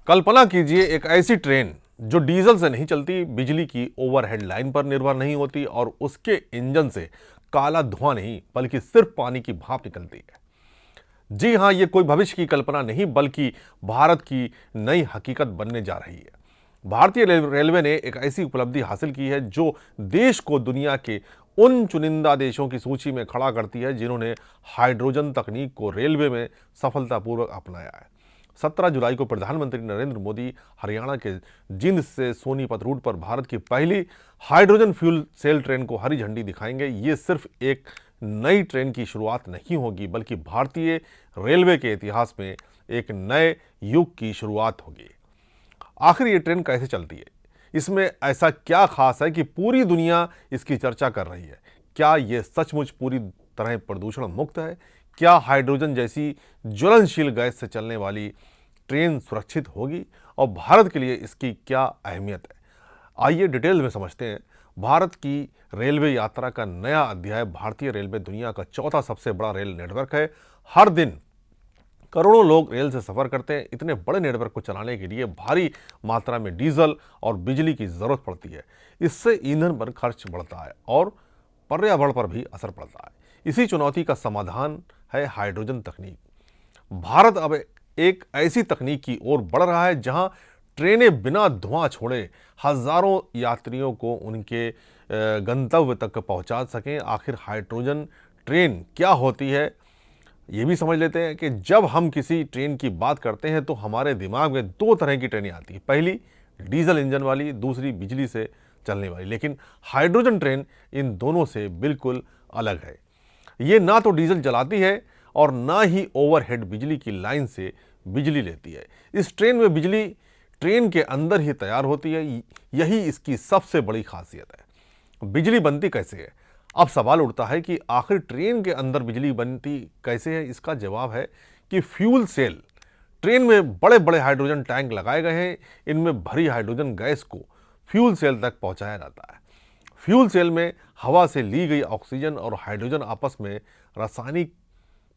कल्पना कीजिए एक ऐसी ट्रेन जो डीजल से नहीं चलती, बिजली की ओवरहेड लाइन पर निर्भर नहीं होती और उसके इंजन से काला धुआं नहीं बल्कि सिर्फ पानी की भाप निकलती है। जी हां, ये कोई भविष्य की कल्पना नहीं बल्कि भारत की नई हकीकत बनने जा रही है। भारतीय रेलवे ने एक ऐसी उपलब्धि हासिल की है जो देश को दुनिया के उन चुनिंदा देशों की सूची में खड़ा करती है जिन्होंने हाइड्रोजन तकनीक को रेलवे में सफलतापूर्वक अपनाया है। 17 जुलाई को प्रधानमंत्री नरेंद्र मोदी हरियाणा के जिंद से सोनीपत रूट पर भारत की पहली हाइड्रोजन फ्यूल सेल ट्रेन को हरी झंडी दिखाएंगे। ये सिर्फ एक नई ट्रेन की शुरुआत नहीं होगी बल्कि भारतीय रेलवे के इतिहास में एक नए युग की शुरुआत होगी। आखिर ये ट्रेन कैसे चलती है? इसमें ऐसा क्या खास है कि पूरी दुनिया इसकी चर्चा कर रही है? क्या ये सचमुच पूरी तरह प्रदूषण मुक्त है? क्या हाइड्रोजन जैसी ज्वलनशील गैस से चलने वाली ट्रेन सुरक्षित होगी और भारत के लिए इसकी क्या अहमियत है? आइए डिटेल में समझते हैं। भारत की रेलवे यात्रा का नया अध्याय। भारतीय रेलवे दुनिया का चौथा सबसे बड़ा रेल नेटवर्क है। हर दिन करोड़ों लोग रेल से सफ़र करते हैं। इतने बड़े नेटवर्क को चलाने के लिए भारी मात्रा में डीजल और बिजली की ज़रूरत पड़ती है। इससे ईंधन पर खर्च बढ़ता है और पर्यावरण पर भी असर पड़ता है। इसी चुनौती का समाधान है हाइड्रोजन तकनीक। भारत अब एक ऐसी तकनीक की ओर बढ़ रहा है जहां ट्रेनें बिना धुआं छोड़े हजारों यात्रियों को उनके गंतव्य तक पहुंचा सकें। आखिर हाइड्रोजन ट्रेन क्या होती है ये भी समझ लेते हैं कि जब हम किसी ट्रेन की बात करते हैं तो हमारे दिमाग में दो तरह की ट्रेनें आती हैं। पहली डीजल इंजन वाली, दूसरी बिजली से चलने वाली। लेकिन हाइड्रोजन ट्रेन इन दोनों से बिल्कुल अलग है। ये ना तो डीजल जलाती है और ना ही ओवरहेड बिजली की लाइन से बिजली लेती है। इस ट्रेन में बिजली ट्रेन के अंदर ही तैयार होती है। यही इसकी सबसे बड़ी खासियत है। बिजली बनती कैसे है? अब सवाल उठता है कि आखिर ट्रेन के अंदर बिजली बनती कैसे है? इसका जवाब है कि फ्यूल सेल। ट्रेन में बड़े बड़े हाइड्रोजन टैंक लगाए गए हैं। इनमें भरी हाइड्रोजन गैस को फ्यूल सेल तक पहुंचाया जाता है। फ्यूल सेल में हवा से ली गई ऑक्सीजन और हाइड्रोजन आपस में रासायनिक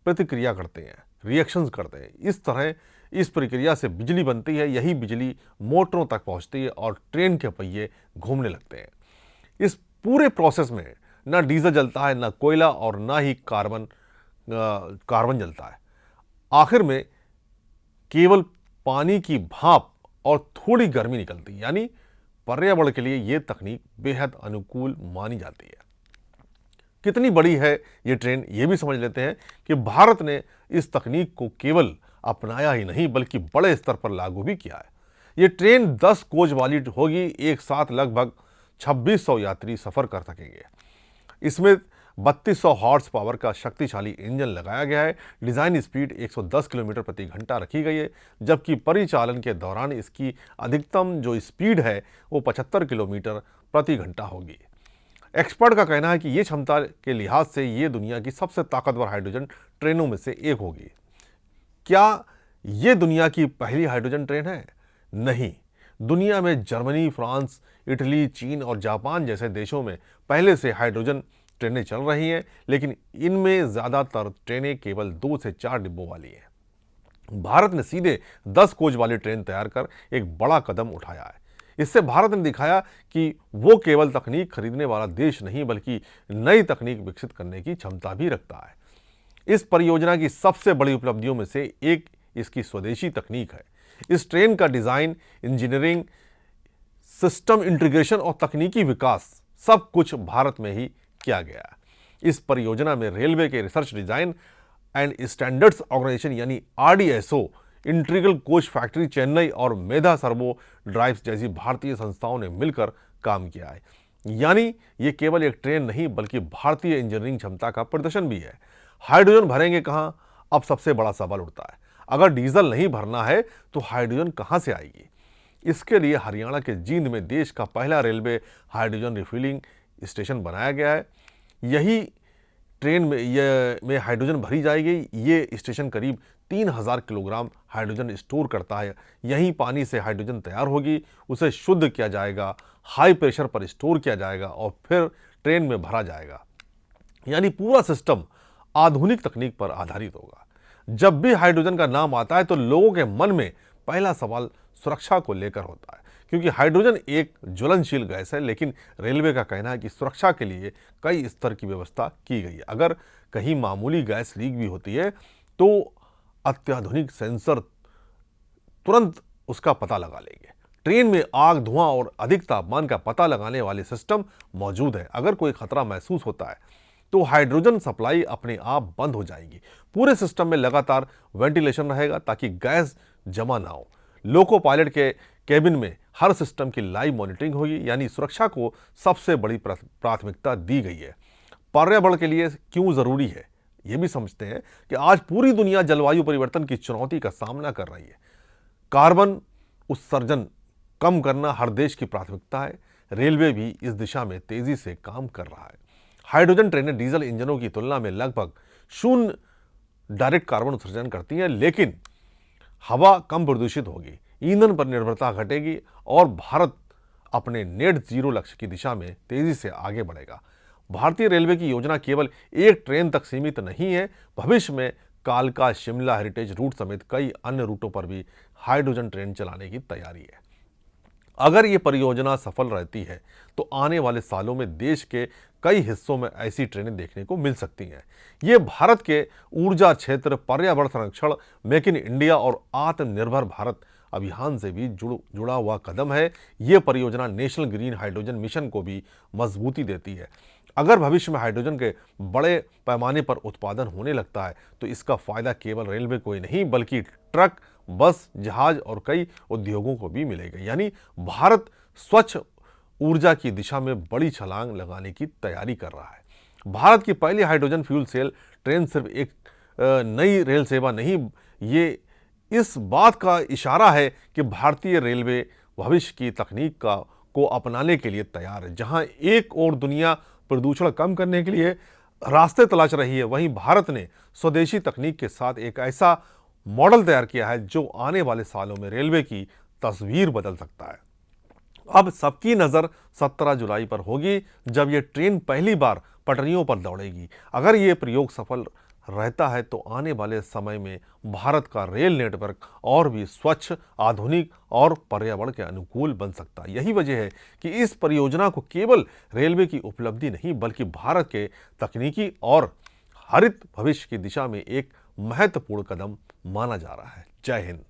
प्रतिक्रिया करते हैं, रिएक्शंस करते हैं। इस तरह इस प्रक्रिया से बिजली बनती है। यही बिजली मोटरों तक पहुंचती है और ट्रेन के पहिए घूमने लगते हैं। इस पूरे प्रोसेस में ना डीजल जलता है, ना कोयला और ना ही कार्बन जलता है। आखिर में केवल पानी की भाप और थोड़ी गर्मी निकलती है। यानी पर्यावरण के लिए यह तकनीक बेहद अनुकूल मानी जाती है। कितनी बड़ी है ये ट्रेन ये भी समझ लेते हैं कि भारत ने इस तकनीक को केवल अपनाया ही नहीं बल्कि बड़े स्तर पर लागू भी किया है। ये ट्रेन 10 कोच वाली होगी। एक साथ लगभग 2600 यात्री सफर कर सकेंगे। इसमें 3200 हॉर्स पावर का शक्तिशाली इंजन लगाया गया है। डिज़ाइन स्पीड 110 किलोमीटर प्रति घंटा रखी गई है, जबकि परिचालन के दौरान इसकी अधिकतम जो स्पीड है वो 75 किलोमीटर प्रति घंटा होगी। एक्सपर्ट का कहना है कि ये क्षमता के लिहाज से ये दुनिया की सबसे ताकतवर हाइड्रोजन ट्रेनों में से एक होगी। क्या ये दुनिया की पहली हाइड्रोजन ट्रेन है? नहीं। दुनिया में जर्मनी, फ्रांस, इटली, चीन और जापान जैसे देशों में पहले से हाइड्रोजन ट्रेनें चल रही हैं, लेकिन इनमें ज़्यादातर ट्रेनें केवल 2 से 4 डिब्बों वाली हैं। भारत ने सीधे 10 कोच वाली ट्रेन तैयार कर एक बड़ा कदम उठाया है। इससे भारत ने दिखाया कि वो केवल तकनीक खरीदने वाला देश नहीं बल्कि नई तकनीक विकसित करने की क्षमता भी रखता है। इस परियोजना की सबसे बड़ी उपलब्धियों में से एक इसकी स्वदेशी तकनीक है। इस ट्रेन का डिज़ाइन, इंजीनियरिंग, सिस्टम इंटीग्रेशन और तकनीकी विकास सब कुछ भारत में ही किया गया है। इस परियोजना में रेलवे के research, design and standards organisation यानी RDSO, integral coach factory Chennai और मेधा सर्वो ड्राइव्स जैसी भारतीय संस्थाओं ने मिलकर काम किया है। यानी ये केवल एक ट्रेन नहीं बल्कि भारतीय इंजीनियरिंग क्षमता का प्रदर्शन भी है। हाइड्रोजन भरेंगे कहाँ? अब सबसे बड़ा सवाल उठता है। अगर डीजल नहीं भरना है तो हाइड्रोजन कहाँ से आएगी? इसके लिए हरियाणा के जींद में देश का पहला रेलवे हाइड्रोजन रिफिलिंग स्टेशन बनाया गया है। यही ट्रेन में हाइड्रोजन भरी जाएगी। ये स्टेशन करीब 3000 किलोग्राम हाइड्रोजन स्टोर करता है। यहीं पानी से हाइड्रोजन तैयार होगी, उसे शुद्ध किया जाएगा, हाई प्रेशर पर स्टोर किया जाएगा और फिर ट्रेन में भरा जाएगा। यानी पूरा सिस्टम आधुनिक तकनीक पर आधारित होगा। जब भी हाइड्रोजन का नाम आता है तो लोगों के मन में पहला सवाल सुरक्षा को लेकर होता है, क्योंकि हाइड्रोजन एक ज्वलनशील गैस है, लेकिन रेलवे का कहना है कि सुरक्षा के लिए कई स्तर की व्यवस्था की गई है। अगर कहीं मामूली गैस लीक भी होती है तो अत्याधुनिक सेंसर तुरंत उसका पता लगा लेंगे। ट्रेन में आग, धुआं और अधिक तापमान का पता लगाने वाले सिस्टम मौजूद है। अगर कोई खतरा महसूस होता है तो हाइड्रोजन सप्लाई अपने आप बंद हो जाएगी। पूरे सिस्टम में लगातार वेंटिलेशन रहेगा ताकि गैस जमा ना हो। लोको पायलट के केबिन में हर सिस्टम की लाइव मॉनिटरिंग होगी, यानी सुरक्षा को सबसे बड़ी प्राथमिकता दी गई है। पर्यावरण के लिए क्यों जरूरी है, यह भी समझते हैं कि आज पूरी दुनिया जलवायु परिवर्तन की चुनौती का सामना कर रही है। कार्बन उत्सर्जन कम करना हर देश की प्राथमिकता है। रेलवे भी इस दिशा में तेजी से काम कर रहा है। हाइड्रोजन ट्रेनें डीजल इंजनों की तुलना में लगभग शून्य डायरेक्ट कार्बन उत्सर्जन करती हैं, लेकिन हवा कम प्रदूषित होगी, ईंधन पर निर्भरता घटेगी और भारत अपने नेट जीरो लक्ष्य की दिशा में तेजी से आगे बढ़ेगा। भारतीय रेलवे की योजना केवल एक ट्रेन तक सीमित नहीं है। भविष्य में कालका, शिमला हेरिटेज रूट समेत कई अन्य रूटों पर भी हाइड्रोजन ट्रेन चलाने की तैयारी है। अगर ये परियोजना सफल रहती है तो आने वाले सालों में देश के कई हिस्सों में ऐसी ट्रेनें देखने को मिल सकती हैं। ये भारत के ऊर्जा क्षेत्र, पर्यावरण संरक्षण, मेक इन इंडिया और आत्मनिर्भर भारत अभियान से भी जुड़ा हुआ कदम है। ये परियोजना नेशनल ग्रीन हाइड्रोजन मिशन को भी मजबूती देती है। अगर भविष्य में हाइड्रोजन के बड़े पैमाने पर उत्पादन होने लगता है तो इसका फायदा केवल रेलवे को ही नहीं बल्कि ट्रक, बस, जहाज और कई उद्योगों को भी मिलेगा। यानी भारत स्वच्छ ऊर्जा की दिशा में बड़ी छलांग लगाने की तैयारी कर रहा है। भारत की पहली हाइड्रोजन फ्यूल सेल ट्रेन सिर्फ एक नई रेल सेवा नहीं, ये इस बात का इशारा है कि भारतीय रेलवे भविष्य की तकनीक को अपनाने के लिए तैयार है। जहां एक और दुनिया प्रदूषण कम करने के लिए रास्ते तलाश रही है, वहीं भारत ने स्वदेशी तकनीक के साथ एक ऐसा मॉडल तैयार किया है जो आने वाले सालों में रेलवे की तस्वीर बदल सकता है। अब सबकी नज़र 17 जुलाई पर होगी, जब यह ट्रेन पहली बार पटरियों पर दौड़ेगी। अगर ये प्रयोग सफल रहता है तो आने वाले समय में भारत का रेल नेटवर्क और भी स्वच्छ, आधुनिक और पर्यावरण के अनुकूल बन सकता है। यही वजह है कि इस परियोजना को केवल रेलवे की उपलब्धि नहीं बल्कि भारत के तकनीकी और हरित भविष्य की दिशा में एक महत्वपूर्ण कदम माना जा रहा है। जय हिंद।